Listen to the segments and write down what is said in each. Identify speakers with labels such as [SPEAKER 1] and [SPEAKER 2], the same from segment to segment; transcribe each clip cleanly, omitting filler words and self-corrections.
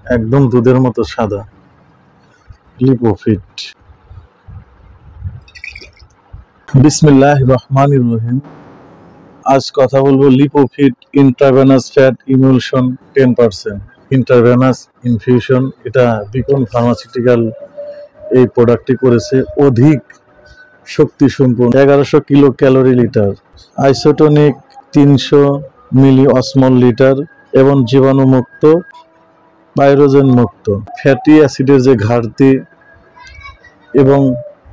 [SPEAKER 1] একদম দুধের মতো সাদা। লিপোফিট। বিসমিল্লাহির রহমানির রহিম। আজ কথা বলবো লিপোফিট ইন্ট্রাভেনাস ফ্যাট ইমুলশন 10%। ইন্ট্রাভেনাস ইনফিউশন, এটা বিকন ফার্মাসিউটিক্যাল এই প্রোডাক্টটি করেছে। অধিক শক্তি সম্পন্ন, 1100 কিলো ক্যালোরি লিটার, আইসোটোনিক 300 মিলি অসমল লিটার এবং জীবাণুমুক্ত, পাইরোজেন মুক্ত। ফ্যাটি অ্যাসিডের যে ঘাটতি এবং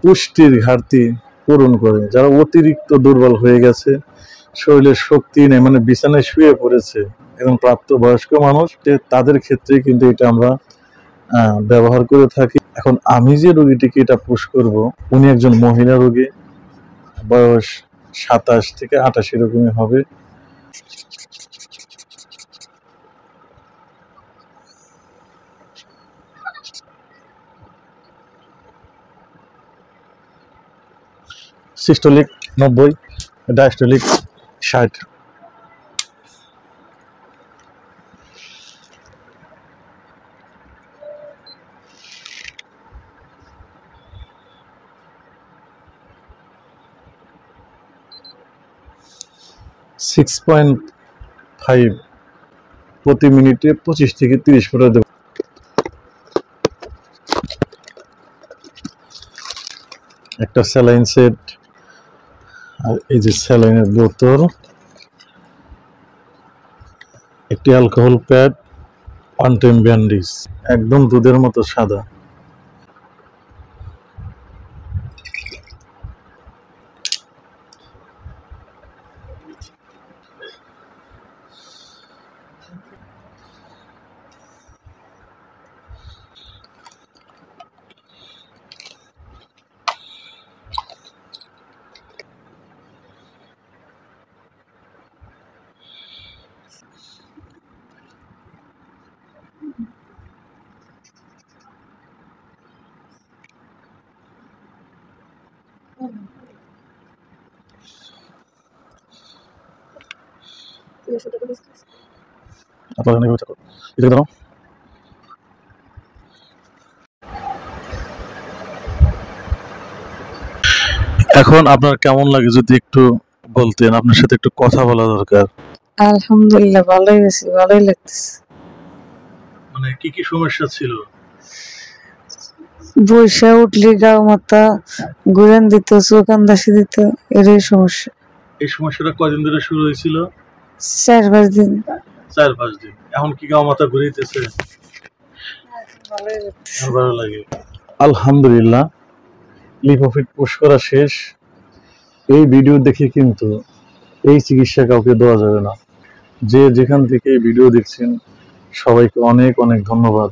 [SPEAKER 1] পুষ্টির ঘাটতি পূরণ করে, যারা অতিরিক্ত দুর্বল হয়ে গেছে, শরীরের শক্তি নেই, মানে বিছানায় শুয়ে পড়েছে এবং প্রাপ্তবয়স্ক মানুষ, তাদের ক্ষেত্রে কিন্তু এটা আমরা ব্যবহার করে থাকি। এখন আমি যে রোগীটিকে এটা পুশ করব, উনি একজন মহিলা রোগী, বয়স 27 থেকে 28 এরকমই হবে। Systolic 90, diastolic 60। সিক্স 6.5 প্রতি মিনিটে 25 থেকে 30 ফুটা দেব। একটা স্যালাইন সেট, আর এই যে স্যালাইনের বোতল, একটি অ্যালকোহল প্যাড, 1 টাইম ব্যান্ডেজ। একদম দুধের মতো সাদা। এখন আপনার কেমন লাগে যদি একটু বলতেন? আপনার সাথে একটু কথা বলা দরকার।
[SPEAKER 2] আলহামদুলিল্লাহ, ভালোই আছি, ভালোই লাগতেছে।
[SPEAKER 1] মানে কি কি সমস্যা ছিল?
[SPEAKER 2] বৈশা উঠলে গাও মাথা ঘুরান দিত, চোখান্দাসি দিত, এরই সমস্যা।
[SPEAKER 1] এই সমস্যাটা কয়দিন ধরে শুরু হয়েছিল?
[SPEAKER 2] 4-5 দিন।
[SPEAKER 1] 4-5 দিন। এখন কি গাও মাথা ঘুরাইতেছে? ভালো লাগে। আলহামদুলিল্লাহ, লিপোফিট পুশ করা শেষ। এই ভিডিও দেখে কিন্তু এই চিকিৎসা কাউকে দেওয়া যাবে না। যে যেখান থেকে এই ভিডিও দেখছেন, সবাইকে অনেক অনেক ধন্যবাদ।